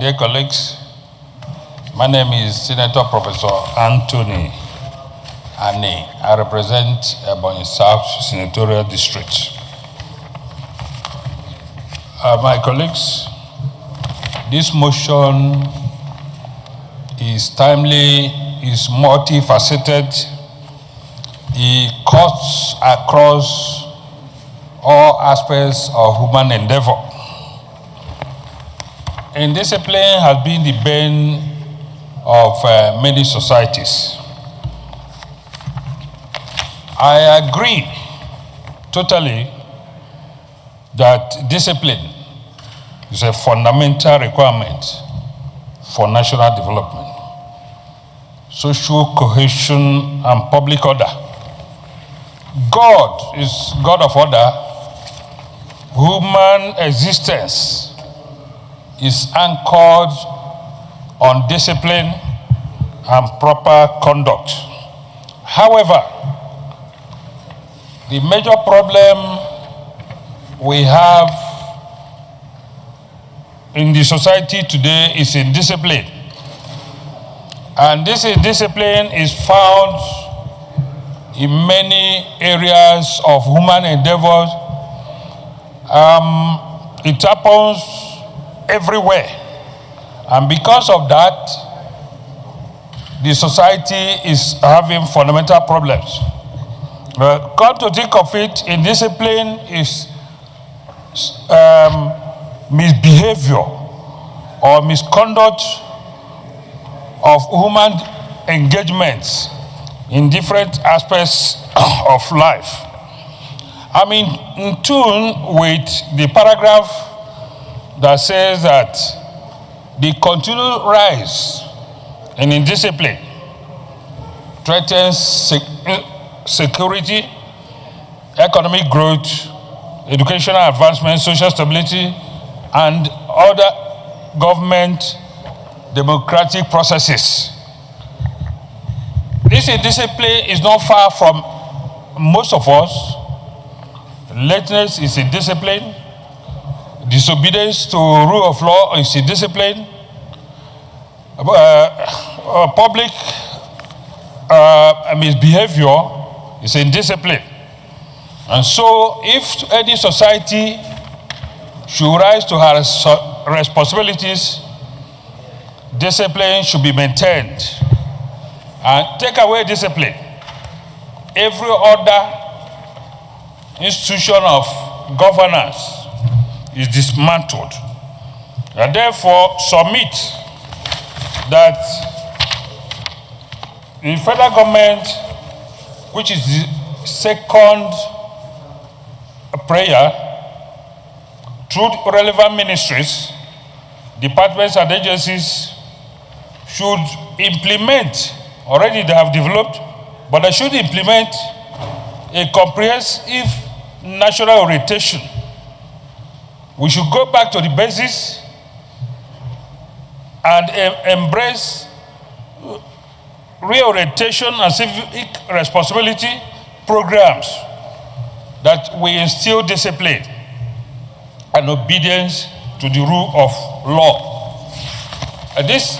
dear colleagues, my name is Senator Professor Anthony Ane. I represent Ebonyi South Senatorial District. My colleagues, this motion is timely, is multifaceted. It cuts across all aspects of human endeavor. Indiscipline has been the bane of many societies. I agree totally that discipline is a fundamental requirement for national development, social cohesion, and public order. God is God of order. Human existence is anchored on discipline and proper conduct. However, the major problem we have in the society today is indiscipline. And this indiscipline is found in many areas of human endeavors. It happens everywhere. And because of that, the society is having fundamental problems. Come to think of it, indiscipline is misbehavior or misconduct of human engagements in different aspects of life. I'm in tune with the paragraph that says that the continued rise in indiscipline threatens security, economic growth, educational advancement, social stability, and other government democratic processes. This indiscipline is not far from most of us. Lateness is indiscipline. Disobedience to rule of law is indiscipline. Public misbehavior is indiscipline. And so if any society should rise to her responsibilities, discipline should be maintained. And take away discipline, every other institution of governance is dismantled. And therefore submit that the federal government, which is the second prayer, through relevant ministries, departments and agencies should implement, already they have developed, but they should implement a comprehensive national orientation. We should go back to the basis and embrace reorientation and civic responsibility programs that will instill discipline and obedience to the rule of law. This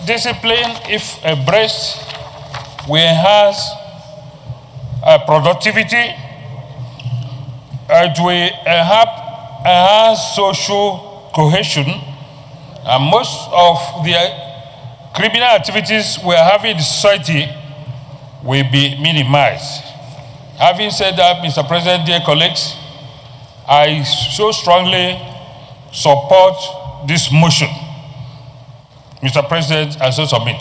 discipline, if embraced, will enhance productivity. It will enhance social cohesion, and most of the criminal activities we are having in the society will be minimized. Having said that, Mr. President, dear colleagues, I so strongly support this motion. Mr. President, I so submit.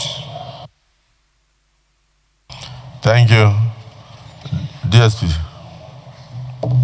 Thank you. DSP.